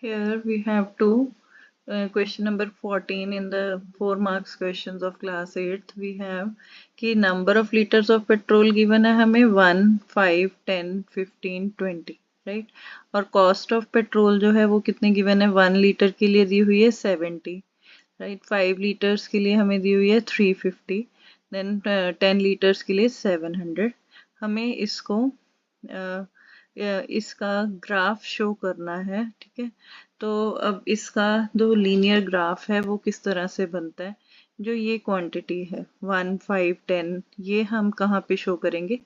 Here we have two. Question number 14 in the 4 marks questions of class 8th we have कि number of liters of petrol given है हमें 1, 5, 10, 15, 20 right और cost of petrol जो है वो कितने given है 1 लीटर के लिए दी हुई है 70 right 5 liters के लिए हमें दी हुई है 350 then 10 liters के लिए 700 हमें इसको इसका ग्राफ शो करना है ठीक है। तो अब इसका जो लीनियर ग्राफ है वो किस तरह से बनता है, जो ये क्वांटिटी है 1, 5, 10 ये हम कहाँ पे शो करेंगे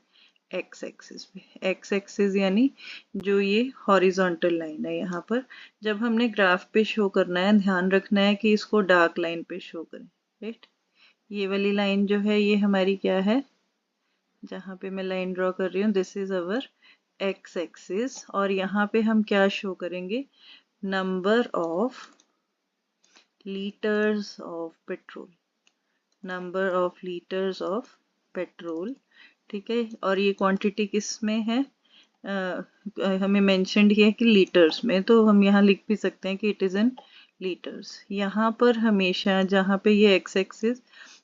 एक्स एक्सिस पे। एक्स एक्सिस यानी जो ये हॉरिजॉन्टल लाइन है यहाँ पर जब हमने ग्राफ पे शो करना है ध्यान रखना है कि इसको डार्क लाइन पे शो करें राइट। ये वाली लाइन जो है ये हमारी क्या है, जहाँ पे मैं लाइन ड्रॉ कर रही हूँ this is our x axis और यहाँ पे हम क्या शो करेंगे number of litres of petrol, number of litres of petrol ठीक है। और ये क्वांटिटी किस में है हमें मेंशन्ड है कि लीटर्स में, तो हम यहाँ लिख भी सकते हैं कि इट इज़ इन लीटर्स। यहाँ पर हमेशा जहाँ पे ये एक्स एक्सिस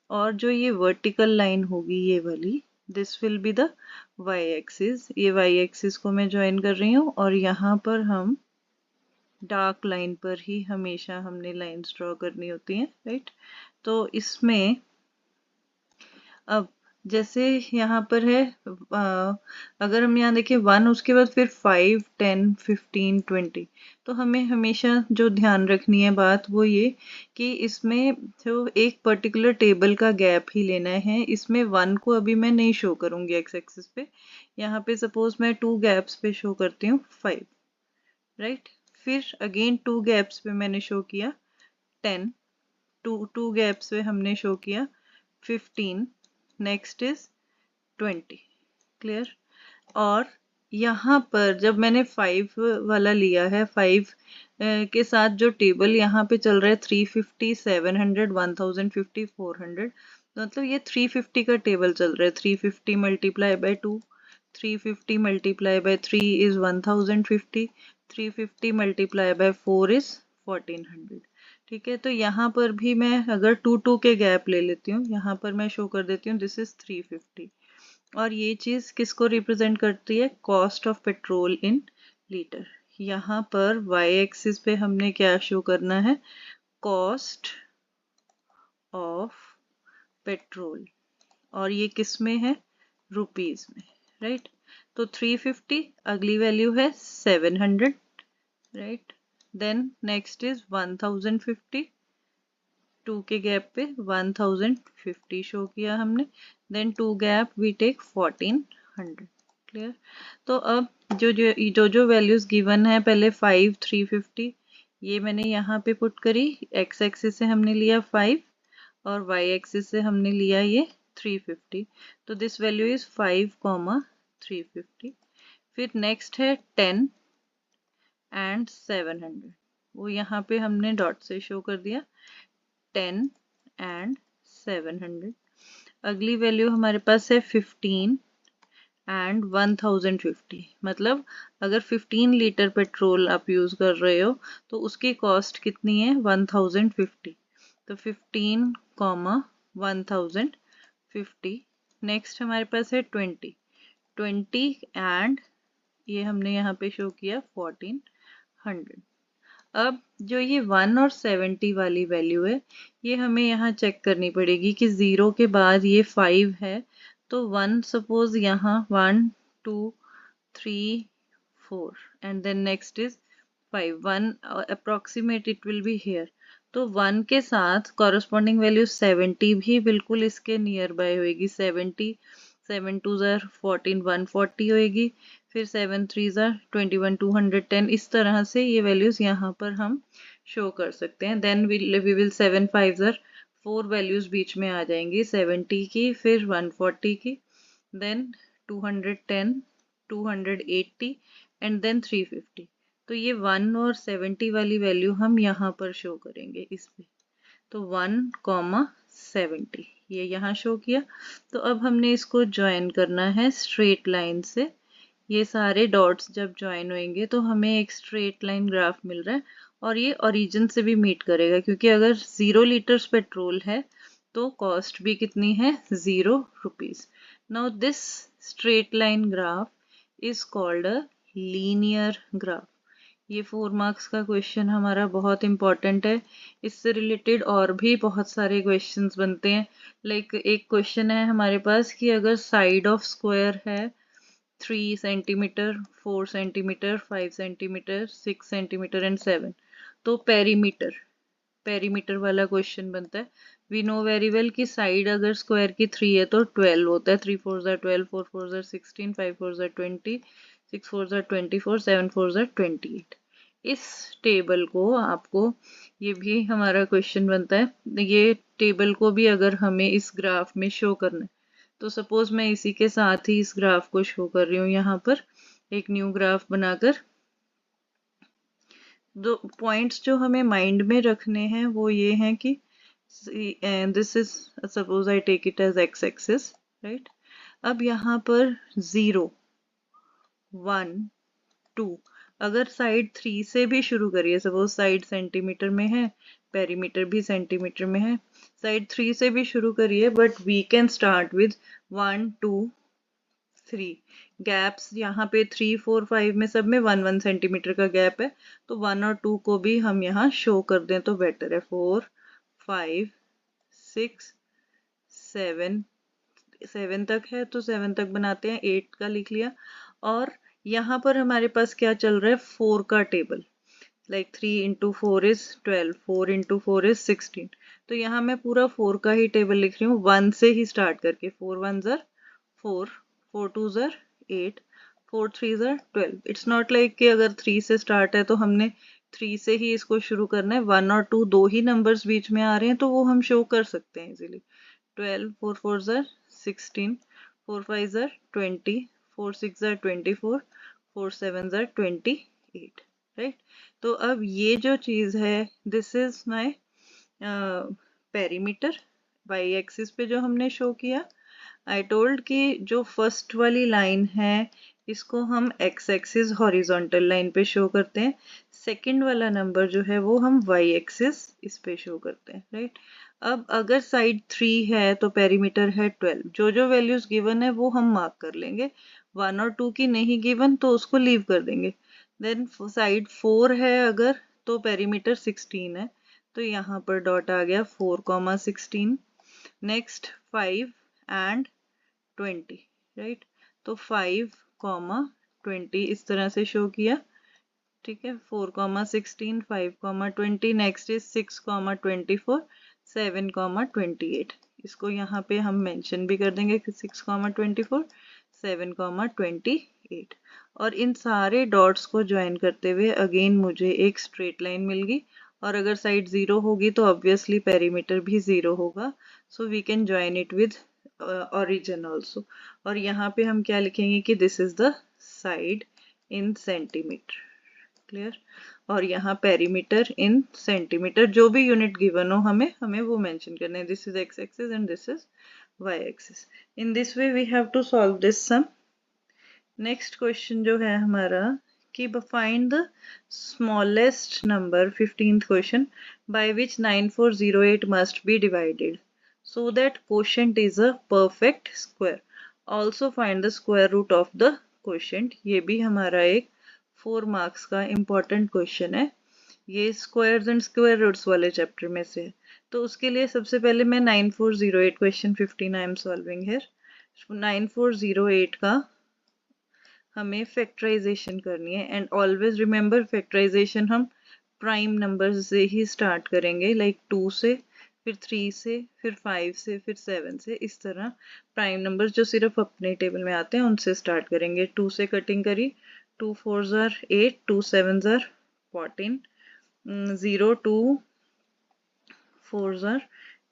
और जो ये वर्टिकल लाइन होगी ये वाली this will be the y axis, ये वाई एक्सिस को मैं ज्वाइन कर रही हूँ और यहाँ पर हम डार्क लाइन पर ही हमेशा हमने लाइंस ड्रॉ करनी होती हैं राइट। तो इसमें अब जैसे यहाँ पर है अगर हम यहाँ देखें 1 उसके बाद फिर 5, 10, 15, 20 तो हमें हमेशा जो ध्यान रखनी है बात वो ये कि इसमें जो एक पर्टिकुलर टेबल का गैप ही लेना है। इसमें 1 को अभी मैं नहीं शो करूँगी एक्स एक्सिस पे, यहाँ पे सपोज मैं 2 गैप्स पे शो करती हूँ 5 राइट। फिर अगेन 2 गैप्स पे मैंने शो किया 10, 2 गैप्स पे हमने शो किया 15, नेक्स्ट इज 20 क्लियर। और यहाँ पर जब मैंने 5 वाला लिया है 5 के साथ जो टेबल यहाँ पे चल रहा है 350, 700, 1050, 400 मतलब ये 350 का टेबल चल रहा है। 350 multiply by 2, 350 multiply by 3 is 1050, 350 multiply by 4 is 1400 ठीक है। तो यहाँ पर भी मैं अगर 2 के गैप ले लेती हूँ यहाँ पर मैं शो कर देती हूँ दिस इज 350 और ये चीज किसको रिप्रेजेंट करती है cost of petrol in litre. यहाँ पर वाई एक्सिस पे हमने क्या शो करना है कॉस्ट ऑफ पेट्रोल और ये किस में है रुपीज में राइट। तो 350 अगली वैल्यू है 700 राइट, देन नेक्स्ट इज 1050, 2 के गैप पे 1050 शो किया हमने, then 2 gap we take 1400 clear. तो अब जो वैल्यूज गिवन है पहले 5, 350 ये मैंने यहाँ पे पुट करी। एक्स एक्सिस से हमने लिया 5 और वाई एक्सिस से हमने लिया ये 350, तो दिस वैल्यू इज 5, 350। फिर नेक्स्ट है 10 एंड 700, वो यहाँ पे हमने डॉट से शो कर दिया 10 एंड 700। अगली वैल्यू हमारे पास है 15 एंड 1050, मतलब अगर 15 लीटर पेट्रोल आप यूज कर रहे हो तो उसकी कॉस्ट कितनी है 1050, तो 15, 1050। नेक्स्ट हमारे पास है 20 एंड ये हमने यहाँ पे शो किया 1400। अब जो ये 1 और 70 वाली वैल्यू है ये हमें यहाँ चेक करनी पड़ेगी कि 0 के बाद ये 5 है तो 1 सपोज यहाँ 1, 2, 3, 4 and then next is 5, 1 approximate it will be here. तो 1 के साथ कॉरस्पॉन्डिंग वैल्यू 70 भी बिल्कुल इसके नियर बाय होएगी। 70, 7 2 ज़ार 14, 140 होएगी, फिर 7 3 ज़ार 21, 210 इस तरह से ये वैल्यूज यहाँ पर हम शो कर सकते हैं। देन वी विल 7 5 ज़ार 4 वैल्यूज बीच में आ जाएंगी 70 की, फिर 140 की, देन 210, 280 एंड देन 350। तो ये 1 और 70 वाली वैल्यू हम यहाँ पर शो करेंगे इस पे। तो 1, 70 ये यहाँ शो किया। तो अब हमने इसको ज्वाइन करना है स्ट्रेट लाइन से ये सारे डॉट्स जब ज्वाइन होंगे तो हमें एक स्ट्रेट लाइन ग्राफ मिल रहा है और ये ओरिजिन से भी मीट करेगा, क्योंकि अगर 0 लीटर्स पेट्रोल है तो कॉस्ट भी कितनी है, 0 rupees. Now this straight line graph is called a linear graph. ये 4 मार्क्स का क्वेश्चन हमारा बहुत इंपॉर्टेंट है। इससे रिलेटेड और भी बहुत सारे क्वेश्चंस बनते हैं। लाइक एक क्वेश्चन है हमारे पास कि अगर साइड ऑफ स्क्वायर है 3 centimetre, 4 centimetre, 5 centimetre, 6 centimetre and 7, तो पेरीमीटर वाला क्वेश्चन बनता है। वी नो वेरी वेल कि साइड अगर स्क्वायर की 3 है तो 12 होता है। 3 4 12, 4 4 16, 5 4 20, 6 4 24, 7 4 28। इस टेबल को आपको, ये भी हमारा क्वेश्चन बनता है, ये टेबल को भी अगर हमें इस ग्राफ में शो करना है तो सपोज मैं इसी के साथ ही इस ग्राफ को शो कर रही हूँ यहाँ पर एक न्यू ग्राफ बनाकर। दो पॉइंट्स जो हमें माइंड में रखने हैं वो ये हैं कि this is, suppose I take it as x axis, right. अब यहाँ पर 0 1 2, अगर साइड 3 से भी शुरू करिए, सपोज साइड सेंटीमीटर में है, पेरीमीटर भी सेंटीमीटर में है, साइड 3 से भी शुरू करिए, but we can start with 1 2 3। Gaps यहाँ पे 3 4 5 में सब में 1 1 सेंटीमीटर का गैप है, तो 1 और 2 को भी हम यहाँ शो कर दें तो बेटर है। 4 5 6 7, 7 तक है तो 7 तक बनाते हैं, 8 का लिख लिया। और यहाँ पर हमारे पास क्या चल रहा है, 4 का table, like 3 into 4 is 12, 4 into 4 is 16। तो यहाँ मैं पूरा 4 का ही टेबल लिख रही हूँ, 1 से ही स्टार्ट करके। 4 1 ज़र 4, 4 2 ज़र 8, 4 3 ज़र 12। इट्स नॉट लाइक कि अगर 3 से स्टार्ट है तो हमने 3 से ही इसको शुरू करना है। 1 और 2 दो ही नंबर्स बीच में आ रहे हैं तो वो हम शो कर सकते हैं इजीली। 12, 4 4 ज़र 16, 4 5 ज़र 20, 4 6 ज़र 24, 4 7 ज़र 28, राइट। तो अब ये जो चीज़ है, this is my perimeter. Y axis पे जो हमने शो किया, आई टोल्ड कि जो फर्स्ट वाली लाइन है इसको हम एक्स एक्सिस हॉरिजॉन्टल लाइन पे शो करते हैं। सेकंड वाला नंबर जो है वो हम वाई एक्सिस इस पे शो करते हैं, राइट। अब अगर साइड 3 है तो पेरीमीटर है 12। जो जो वैल्यूज गिवन है वो हम मार्क कर लेंगे। 1 और 2 की नहीं गिवन तो उसको लीव कर देंगे। देन साइड 4 है अगर तो पेरीमीटर 16 है, तो यहाँ पर डॉट आ गया 4,16। Next 5 and 20, right. तो 5,20 इस तरह से शो किया, ठीक है। 4,16, 5,20, नेक्स्ट इज 6,24, 7,28। इसको यहाँ पे हम मेंशन भी कर देंगे कि 6,24, 7,28। और इन सारे डॉट्स को ज्वाइन करते हुए अगेन मुझे एक स्ट्रेट लाइन मिल गई। और अगर साइड 0 होगी तो ऑब्वियसली पेरीमीटर भी 0 होगा, so we can join it with origin also। और यहाँ पे हम क्या लिखेंगे कि this is the side in centimetre, clear. और यहाँ पेरीमीटर इन सेंटीमीटर, जो भी यूनिट गिवन हो हमें वो मेंशन करना है। This is x axis and this is y axis. In this way we have to solve this sum. Next question जो है हमारा कि find the smallest number, 15th question, by which 9408 must be divided so that quotient is a perfect square. Also find the square root of the quotient। ये भी हमारा एक 4 marks का important question है। ये स्क्वायर्स एंड स्क्वायर रूट्स वाले chapter में से है। तो उसके लिए सबसे पहले मैं 9408 question 15 I am solving here. 9408 का हमें फैक्टराइजेशन करनी है, एंड ऑलवेज रिमेंबर फैक्टराइजेशन हम प्राइम नंबर से ही स्टार्ट करेंगे, लाइक 2 से, फिर 3 से, फिर 5 से, फिर 7 से। इस तरह प्राइम नंबर्स जो सिर्फ अपने टेबल में आते हैं उनसे स्टार्ट करेंगे। 2 से कटिंग करी, 2 4 ज़र 8, 2 7 ज़र 14, 0 2 4 ज़र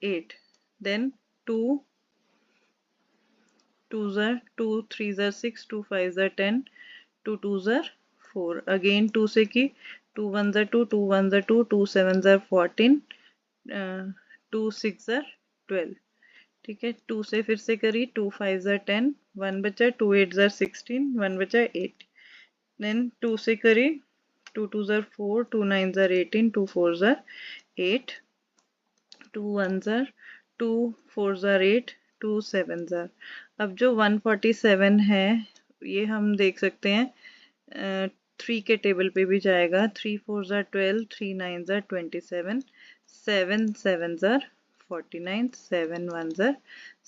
8, देन 2 2 ज़र 2, 3 ज़र 6, 2 5 ज़र 10, 2 2 ज़र 4, अगेन 2 से की, 2 1 ज़र 2, 2 1 ज़र 2, 2 7 ज़र 14, 2 6 ज़र 12, ठीक है। 2 से फिर से करी, 2 5 ज़र 10, 1 बचा, 2 8 ज़ार 16, 1 बचा 8। देन 2 से करें, 2 2 ज़ार 4, 2 9 ज़ार 18, 2 4 ज़ार 8, 2 1 ज़ार 2, 4 ज़ार 8, 2 7 ज़ार। अब जो 147 है ये हम देख सकते हैं 3 के टेबल पे भी जाएगा। 3 4 ज़ार 12, 3 9 ज़ार 27, 7 7 ज़ार 49, 7 1 ज़ार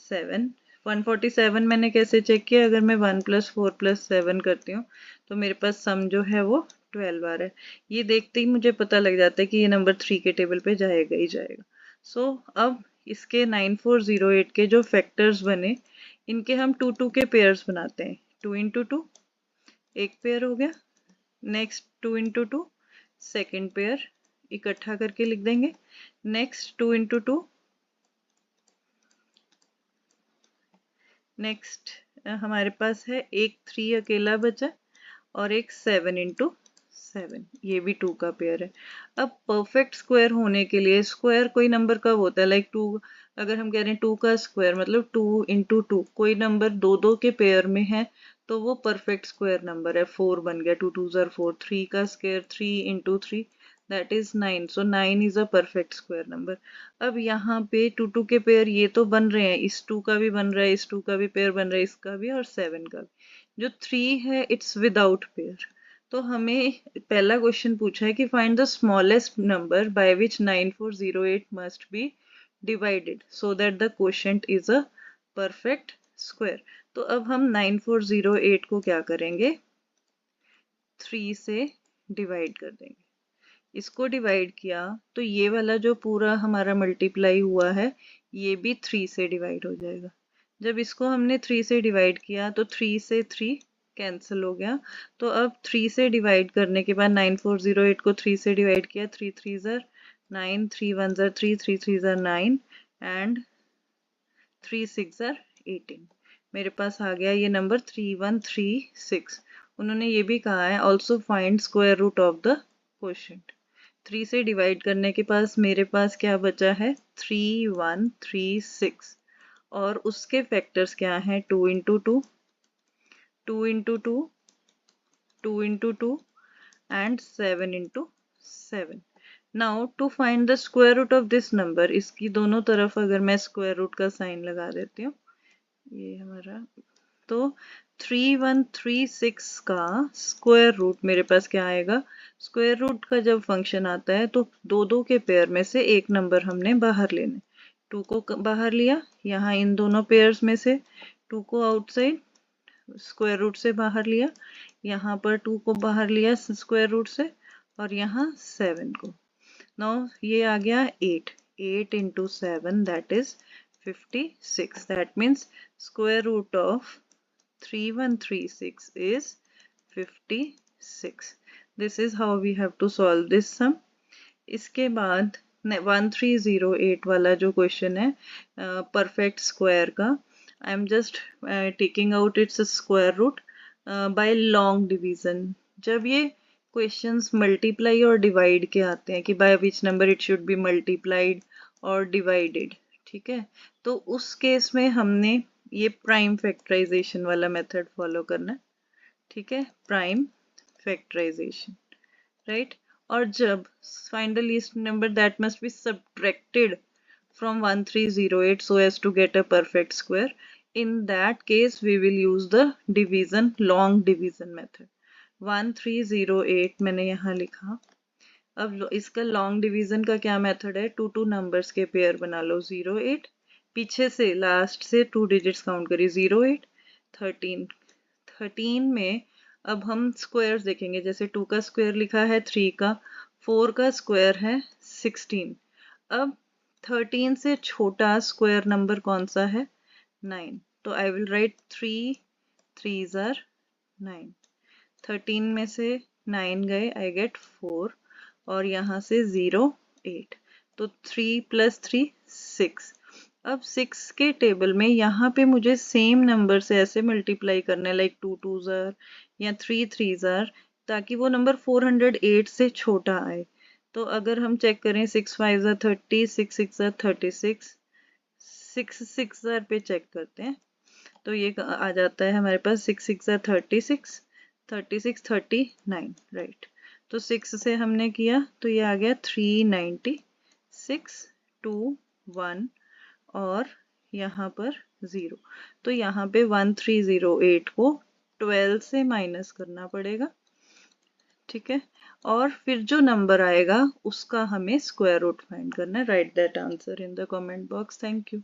7। 147 मैंने कैसे चेक किया? अगर मैं 1 + 4 + 7 करती हूँ तो मेरे पास सम जो है वो 12 आ रहा है। ये देखते ही मुझे पता लग जाता है कि ये नंबर 3 के टेबल पे जाएगा ही जाएगा। सो अब इसके 9408 के जो फैक्टर्स बने इनके हम 2 2 के पेयर्स बनाते हैं। 2 × 2 एक पेयर हो गया, नेक्स्ट 2 × 2 सेकेंड पेयर इकट्ठा करके लिख देंगे, नेक्स्ट 2 × 2, नेक्स्ट हमारे पास है एक 3 अकेला बचा और एक 7 × 7, ये भी 2 का पेयर है। अब परफेक्ट स्क्वायर होने के लिए स्क्वायर कोई नंबर कब होता है? लाइक 2, अगर हम कह रहे हैं 2 का स्क्वायर मतलब 2 × 2, कोई नंबर 2 2 के पेयर में है तो वो परफेक्ट स्क्वायर नंबर है। 4 बन गया, 2 2 ज़ार 4, 3 का square 3 × 3 that is 9, so 9 is a perfect square number. अब यहाँ पे 2 2 के पेयर ये तो बन रहे हैं, इस 2 का भी बन रहा है, इस 2 का भी पेयर बन रहा है, इसका भी और 7 का भी। जो 3 है इट्स विदाउट पेयर। तो हमें पहला क्वेश्चन पूछा है कि find the smallest number by which 9408 must be divided so that the quotient is a perfect square. तो अब हम 9408 को क्या करेंगे? 3 से डिवाइड कर देंगे। इसको डिवाइड किया तो ये वाला जो पूरा हमारा मल्टीप्लाई हुआ है ये भी 3 से डिवाइड हो जाएगा। जब इसको हमने 3 से डिवाइड किया तो 3 से 3 कैंसिल हो गया। तो अब 3 से डिवाइड करने के बाद 9408 को 3 से डिवाइड किया, 3 3 ज़ार 9, 3 1 ज़ार 3, 3 3 ज़ार 9 एंड 3 6 ज़ार 18। मेरे पास आ गया ये नंबर 3136। उन्होंने ये भी कहा है also find square root of the quotient. 3 से डिवाइड करने के पास मेरे पास क्या बचा है? 3136 और उसके फैक्टर्स क्या हैं? 2 × 2, 2 × 2, 2 × 2 and 7 × 7। Now to find the square root of this number, इसकी दोनों तरफ अगर मैं स्क्वायर रूट का साइन लगा देती हूँ, ये हमारा, तो 3136 का स्क्वायर रूट मेरे पास क्या आएगा? स्क्वायर रूट का जब फंक्शन आता है तो दो दो के पेयर में से एक नंबर हमने बाहर लेने। 2 को बाहर लिया, यहाँ इन दोनों पेयर्स में से 2 को आउटसाइड स्क्वायर रूट से बाहर लिया, यहाँ पर 2 को बाहर लिया स्क्वायर रूट से और यहाँ 7 को। नाउ ये आ गया 8, 8 × 7 that is 56। That means square root of 3136 is 56. This is how we have to solve this sum. इसके बाद 1308 वाला जो क्वेश्चन है परफेक्ट स्क्वायर का, I am just taking out its square root by long division. जब ये questions multiply और divide के आते हैं कि by which number it should be multiplied और डिवाइडेड, ठीक है, तो उस केस में हमने ये प्राइम फैक्टराइजेशन वाला मेथड फॉलो करना है, ठीक है, प्राइम फैक्टराइजेशन, राइट। और जब find the least number that must be subtracted from 1308 so as to get a perfect square, in that case we will use the division, long division method। 1308 मैंने यहाँ लिखा। अब इसका लॉन्ग डिवीजन का क्या method है? 2 2 नंबर्स के pair बना लो। 08 पीछे से लास्ट से 2 डिजिट्स काउंट करिए, 08 13। 13 में अब हम स्क्वायर्स देखेंगे, जैसे 2 का स्क्वायर लिखा है 3 का, 4 का स्क्वायर है 16। अब 13 से छोटा स्क्वायर नंबर कौन सा है? 9। तो आई विल राइट 3 3 ज़ार 9। 13 में से 9 गए, आई गेट 4 और यहाँ से 0 8, तो 3 + 3 6। अब 6 के टेबल में यहाँ पे मुझे सेम नंबर से ऐसे मल्टीप्लाई करना है, लाइक 2 2 ज़ार या 3 3 ज़ार, ताकि वो नंबर 408 से छोटा आए। तो अगर हम चेक करें 6 5 ज़ार 30, 6 6 ज़ार 36, 6 6 ज़ार पे चेक करते हैं, तो ये आ जाता है हमारे पास 6 6 36, 36 39, राइट। तो 6 से हमने किया तो ये आ गया 396, 2 1 और यहाँ पर 0। तो यहाँ पे 1308 को 12 से माइनस करना पड़ेगा, ठीक है। और फिर जो नंबर आएगा उसका हमें स्क्वायर रूट फाइंड करना है। Right that answer in the comment box. Thank you.